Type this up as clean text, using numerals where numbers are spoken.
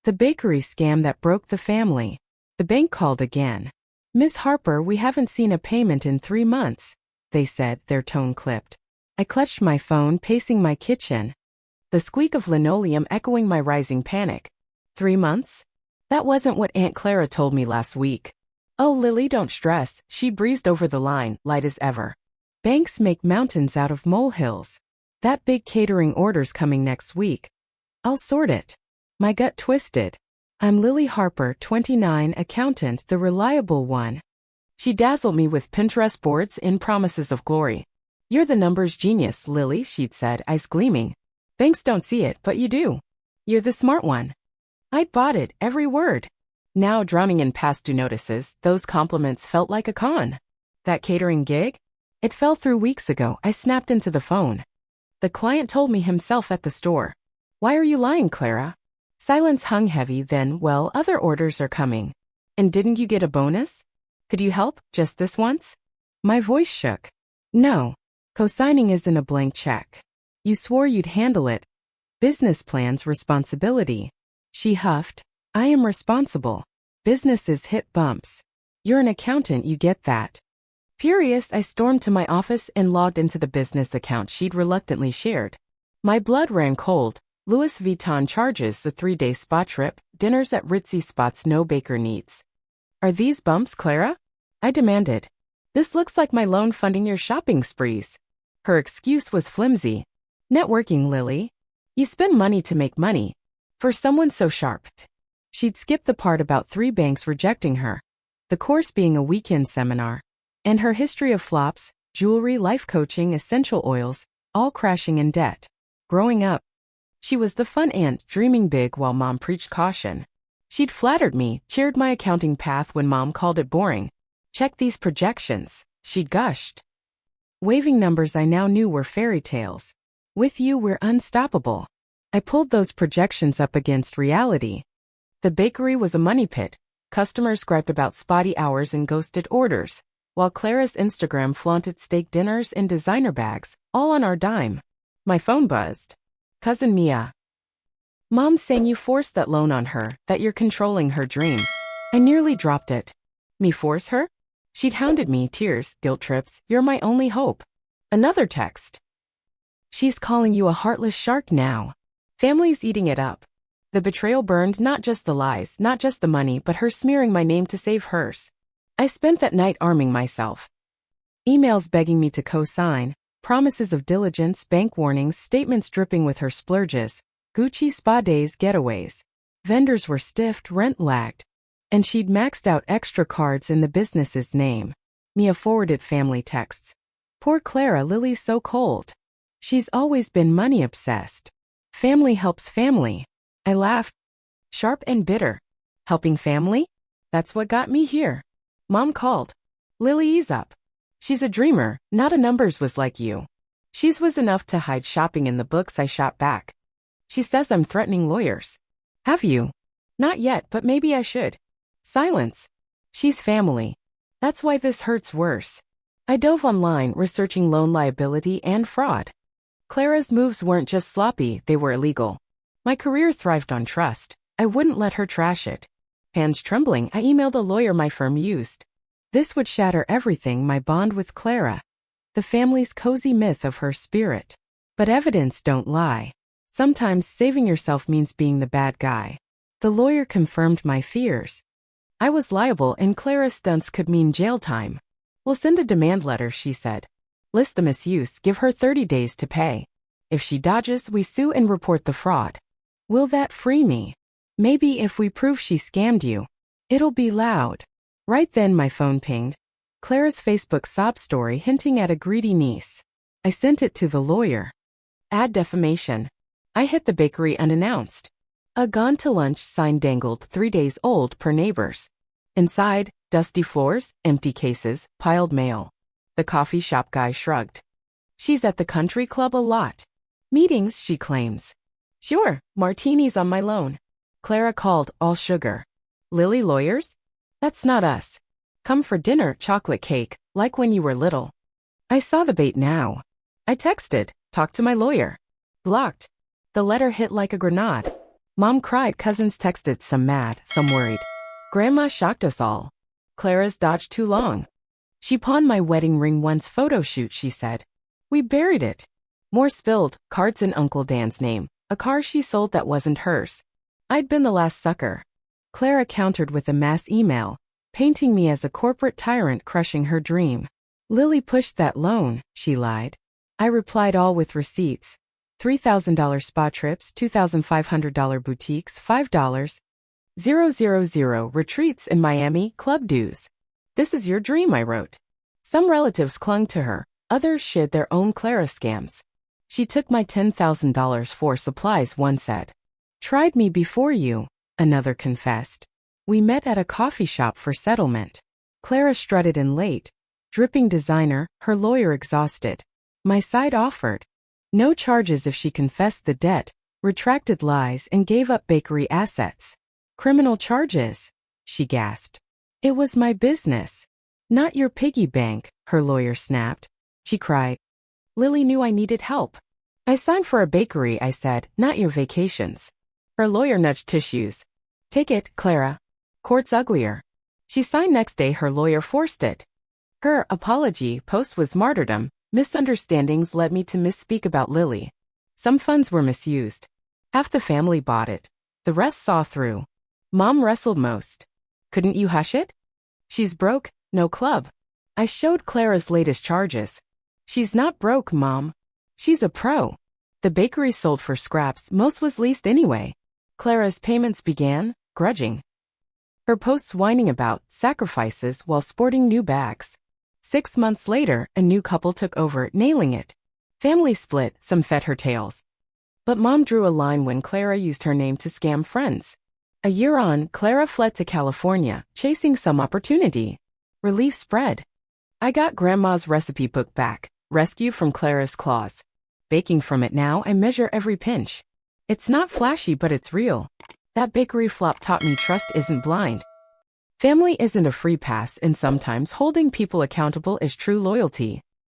The bakery scam that broke the family. The bank called again. "Miss Harper, we haven't seen a payment in 3 months," they said, their tone clipped. I clutched my phone, pacing my kitchen. The squeak of linoleum echoing my rising panic. 3 months? That wasn't what Aunt Clara told me last week. "Oh, Lily, don't stress," she breezed over the line, light as ever. "Banks make mountains out of molehills. That big catering order's coming next week. I'll sort it." My gut twisted. "I'm Lily Harper, 29, accountant, the reliable one." She dazzled me with Pinterest boards in promises of glory. "You're the numbers genius, Lily," she'd said, eyes gleaming. "Banks don't see it, but you do. You're the smart one." I'd bought it, every word. Now, drowning in past due notices, those compliments felt like a con. That catering gig? It fell through weeks ago. I snapped into the phone. The client told me himself at the store. "Why are you lying, Clara?" Silence hung heavy, then, "Well, other orders are coming." "And didn't you get a bonus? Could you help, just this once?" My voice shook. "No. Co-signing isn't a blank check. You swore you'd handle it. Business plans, responsibility." She huffed. "I am responsible. Businesses hit bumps. You're an accountant, you get that." Furious, I stormed to my office and logged into the business account she'd reluctantly shared. My blood ran cold. Louis Vuitton charges, the 3-day spa trip, dinners at ritzy spots no baker needs. "Are these bumps, Clara?" I demanded. "This looks like my loan funding your shopping sprees." Her excuse was flimsy. "Networking, Lily. You spend money to make money. For someone so sharp." She'd skipped the part about 3 banks rejecting her, the course being a weekend seminar, and her history of flops, jewelry, life coaching, essential oils, all crashing in debt. Growing up, she was the fun aunt, dreaming big while Mom preached caution. She'd flattered me, cheered my accounting path when Mom called it boring. "Check these projections," she'd gushed. Waving numbers I now knew were fairy tales. "With you, we're unstoppable." I pulled those projections up against reality. The bakery was a money pit. Customers griped about spotty hours and ghosted orders, while Clara's Instagram flaunted steak dinners and designer bags, all on our dime. My phone buzzed. "Cousin Mia. Mom's saying you forced that loan on her, that you're controlling her dream." I nearly dropped it. Me force her? She'd hounded me, tears, guilt trips, "You're my only hope." Another text. "She's calling you a heartless shark now." Family's eating it up. The betrayal burned, not just the lies, not just the money, but her smearing my name to save hers. I spent that night arming myself. Emails begging me to co-sign, promises of diligence, bank warnings, statements dripping with her splurges, Gucci spa days, getaways. Vendors were stiffed, rent lagged. And she'd maxed out extra cards in the business's name. Mia forwarded family texts. "Poor Clara, Lily's so cold. She's always been money obsessed. Family helps family." I laughed. Sharp and bitter. Helping family? That's what got me here. Mom called. "Lily, ease up. She's a dreamer, not a numbers whiz like you." She's was enough to hide shopping in the books. I shot back. "She says I'm threatening lawyers." "Have you?" "Not yet, but maybe I should." Silence. She's family. That's why this hurts worse. I dove online, researching loan liability and fraud. Clara's moves weren't just sloppy, they were illegal. My career thrived on trust. I wouldn't let her trash it. Hands trembling, I emailed a lawyer my firm used. This would shatter everything, my bond with Clara. The family's cozy myth of her spirit. But evidence don't lie. Sometimes saving yourself means being the bad guy. The lawyer confirmed my fears. I was liable and Clara's stunts could mean jail time. "We'll send a demand letter," she said. "List the misuse, give her 30 days to pay. If she dodges, we sue and report the fraud." Will that free me? Maybe if we prove she scammed you. It'll be loud. Right then my phone pinged. Clara's Facebook sob story hinting at a greedy niece. I sent it to the lawyer. Add defamation. I hit the bakery unannounced. A gone to lunch sign dangled, 3 days old per neighbors. Inside, dusty floors, empty cases, piled mail. The coffee shop guy shrugged. "She's at the country club a lot. Meetings, she claims." "Sure, martinis on my loan." Clara called, all sugar. "Lily lawyers? That's not us. Come for dinner, chocolate cake, like when you were little." I saw the bait now. I texted, "Talk to my lawyer." Blocked. The letter hit like a grenade. Mom cried, cousins texted, some mad, some worried. Grandma shocked us all. Clara's dodged too long. She pawned my wedding ring once, photo shoot, she said. We buried it. More spilled, cards in Uncle Dan's name, a car she sold that wasn't hers. I'd been the last sucker. Clara countered with a mass email, painting me as a corporate tyrant crushing her dream. Lily pushed that loan, she lied. I replied, all with receipts. $3,000 spa trips, $2,500 boutiques, $5,000 retreats in Miami, club dues. This is your dream, I wrote. Some relatives clung to her, others shared their own Clara scams. She took my $10,000 for supplies, one said. Tried me before you, another confessed. We met at a coffee shop for settlement. Clara strutted in late, dripping designer, her lawyer exhausted. My side offered. No charges if she confessed the debt, retracted lies, and gave up bakery assets. Criminal charges, she gasped. It was my business. Not your piggy bank, her lawyer snapped. She cried. Lily knew I needed help. I signed for a bakery, I said, not your vacations. Her lawyer nudged tissues. Take it, Clara. Court's uglier. She signed next day, her lawyer forced it. Her apology post was martyrdom. Misunderstandings led me to misspeak about Lily. Some funds were misused. Half the family bought it. The rest saw through. Mom wrestled most. Couldn't you hush it? She's broke, no club. I showed Clara's latest charges. She's not broke, Mom. She's a pro. The bakery sold for scraps, most was leased anyway. Clara's payments began, grudging. Her posts whining about sacrifices while sporting new bags. 6 months later, a new couple took over, nailing it. Family split, some fed her tales. But Mom drew a line when Clara used her name to scam friends. A year on, Clara fled to California, chasing some opportunity. Relief spread. I got Grandma's recipe book back, rescue from Clara's claws. Baking from it now, I measure every pinch. It's not flashy, but it's real. That bakery flop taught me trust isn't blind. Family isn't a free pass, and sometimes holding people accountable is true loyalty.